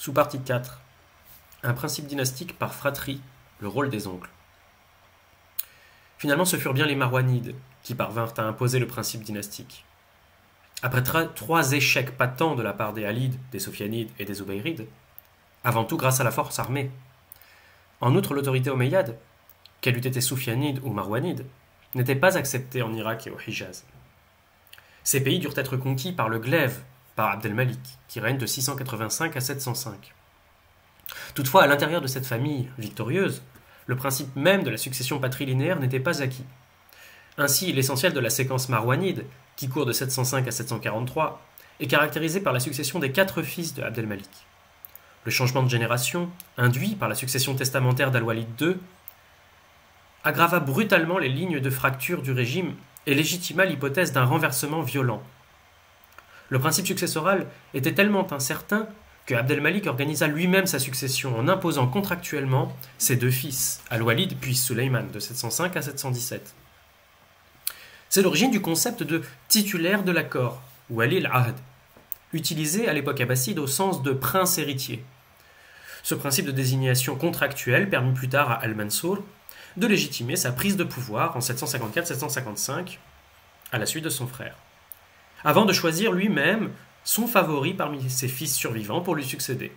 Sous-partie 4. Un principe dynastique par fratrie, le rôle des oncles. Finalement, ce furent bien les Marwanides qui parvinrent à imposer le principe dynastique. Après trois échecs patents de la part des Halides, des Sofianides et des Obeirides, avant tout grâce à la force armée. En outre, l'autorité omeyyade, qu'elle eût été soufianide ou marwanide, n'était pas acceptée en Irak et au Hijaz. Ces pays durent être conquis par le glaive, par Abd-el-Malik, qui règne de 685 à 705. Toutefois, à l'intérieur de cette famille victorieuse, le principe même de la succession patrilinéaire n'était pas acquis. Ainsi, l'essentiel de la séquence marwanide, qui court de 705 à 743, est caractérisé par la succession des 4 fils de Abd-el-Malik. Le changement de génération, induit par la succession testamentaire d'Al-Walid II, aggrava brutalement les lignes de fracture du régime et légitima l'hypothèse d'un renversement violent. Le principe successoral était tellement incertain que Abd-el-Malik organisa lui-même sa succession en imposant contractuellement ses 2 fils, Al-Walid puis Sulayman, de 705 à 717. C'est l'origine du concept de titulaire de l'accord, ou Wali al-Ahd, utilisé à l'époque abbasside au sens de prince héritier. Ce principe de désignation contractuelle permit plus tard à Al-Mansour de légitimer sa prise de pouvoir en 754-755 à la suite de son frère, avant de choisir lui-même son favori parmi ses fils survivants pour lui succéder.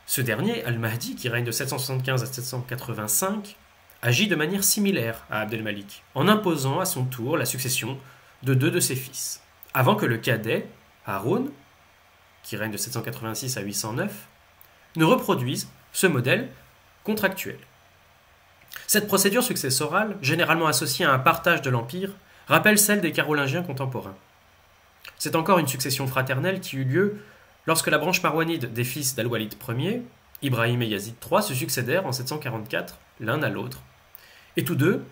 Ce dernier, Al-Mahdi, qui règne de 775 à 785, agit de manière similaire à Abd-el-Malik, en imposant à son tour la succession de 2 de ses fils, avant que le cadet, Haroun, qui règne de 786 à 809, ne reproduise ce modèle contractuel. Cette procédure successorale, généralement associée à un partage de l'empire, rappelle celle des Carolingiens contemporains. C'est encore une succession fraternelle qui eut lieu lorsque la branche marwanide des fils d'Al-Walid Ier, Ibrahim et Yazid III, se succédèrent en 744 l'un à l'autre, et tous deux,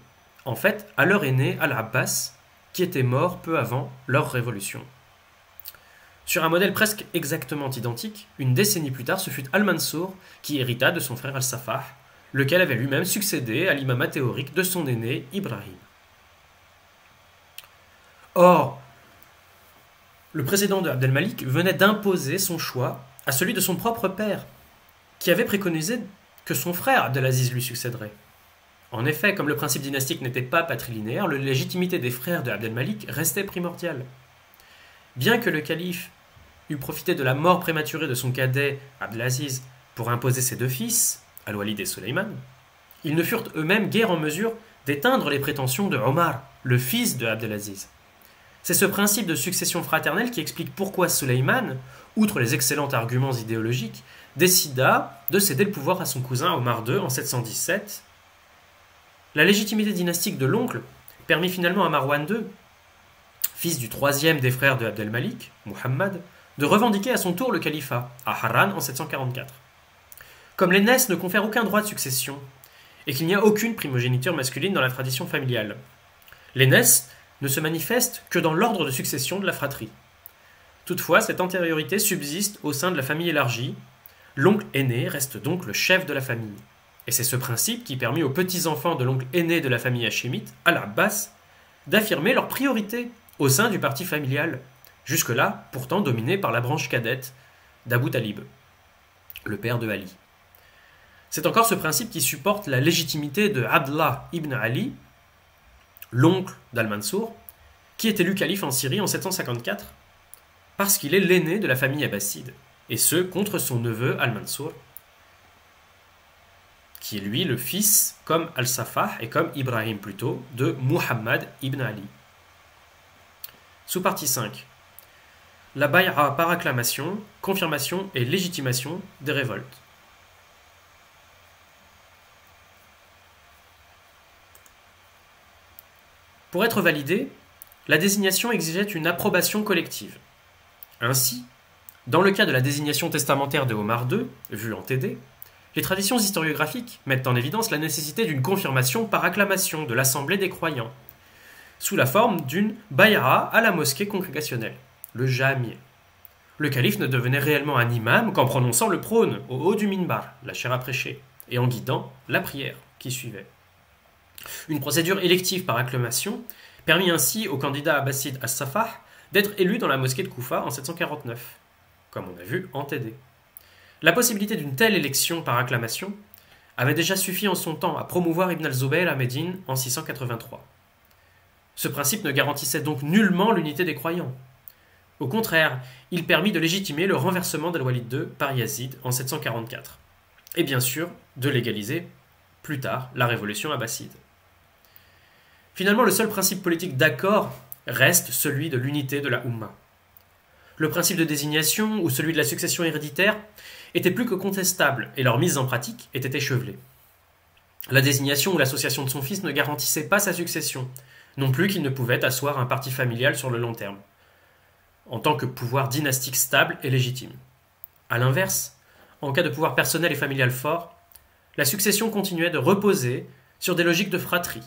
en fait, à leur aîné Al-Abbas, qui était mort peu avant leur révolution. Sur un modèle presque exactement identique, une décennie plus tard, ce fut Al-Mansour qui hérita de son frère Al-Safah, lequel avait lui-même succédé à l'imamat théorique de son aîné Ibrahim. Or, le précédent de Abd-el-Malik venait d'imposer son choix à celui de son propre père, qui avait préconisé que son frère Abdelaziz lui succéderait. En effet, comme le principe dynastique n'était pas patrilinéaire, la légitimité des frères de Abd-el-Malik restait primordiale. Bien que le calife eût profité de la mort prématurée de son cadet Abdelaziz pour imposer ses 2 fils, Al-Walid et Sulayman, ils ne furent eux-mêmes guère en mesure d'éteindre les prétentions de Omar, le fils de Abdelaziz. C'est ce principe de succession fraternelle qui explique pourquoi Sulayman, outre les excellents arguments idéologiques, décida de céder le pouvoir à son cousin Omar II en 717. La légitimité dynastique de l'oncle permit finalement à Marwan II, fils du 3e des frères de Abd-el-Malik, Muhammad, de revendiquer à son tour le califat, à Harran en 744. Comme l'aînesse ne confère aucun droit de succession, et qu'il n'y a aucune primogéniture masculine dans la tradition familiale, l'aînesse ne se manifeste que dans l'ordre de succession de la fratrie. Toutefois, cette antériorité subsiste au sein de la famille élargie. L'oncle aîné reste donc le chef de la famille. Et c'est ce principe qui permit aux petits-enfants de l'oncle aîné de la famille hachémite, Al-Abbas, d'affirmer leur priorité au sein du parti familial, jusque-là pourtant dominé par la branche cadette d'Abu Talib, le père de Ali. C'est encore ce principe qui supporte la légitimité de Abdallah ibn Ali, l'oncle d'Al-Mansour, qui est élu calife en Syrie en 754, parce qu'il est l'aîné de la famille abbasside, et ce, contre son neveu Al-Mansour, qui est lui le fils, comme Al-Safah et comme Ibrahim plutôt, de Muhammad ibn Ali. Sous-partie 5. La bay'a par acclamation, confirmation et légitimation des révoltes. Pour être validée, la désignation exigeait une approbation collective. Ainsi, dans le cas de la désignation testamentaire de Omar II, vue en TD, les traditions historiographiques mettent en évidence la nécessité d'une confirmation par acclamation de l'Assemblée des croyants, sous la forme d'une bay'a à la mosquée congrégationnelle, le jami'. Le calife ne devenait réellement un imam qu'en prononçant le prône au haut du minbar, la chaire à prêcher, et en guidant la prière qui suivait. Une procédure élective par acclamation permit ainsi au candidat abbasside As-Safah d'être élu dans la mosquée de Koufa en 749, comme on a vu en TD. La possibilité d'une telle élection par acclamation avait déjà suffi en son temps à promouvoir Ibn al-Zubayr à Médine en 683. Ce principe ne garantissait donc nullement l'unité des croyants. Au contraire, il permit de légitimer le renversement d'Al-Walid II par Yazid en 744, et bien sûr de légaliser, plus tard, la révolution abbasside. Finalement, le seul principe politique d'accord reste celui de l'unité de la Oumma. Le principe de désignation ou celui de la succession héréditaire étaient plus que contestables et leur mise en pratique était échevelée. La désignation ou l'association de son fils ne garantissait pas sa succession, non plus qu'il ne pouvait asseoir un parti familial sur le long terme, en tant que pouvoir dynastique stable et légitime. A l'inverse, en cas de pouvoir personnel et familial fort, la succession continuait de reposer sur des logiques de fratrie,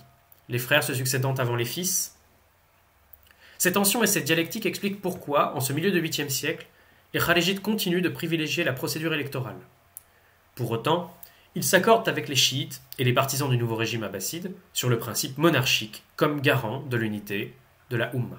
les frères se succédant avant les fils. Ces tensions et cette dialectique expliquent pourquoi, en ce milieu de 8e siècle, les kharijites continuent de privilégier la procédure électorale. Pour autant, ils s'accordent avec les chiites et les partisans du nouveau régime abbasside sur le principe monarchique comme garant de l'unité de la Oumma.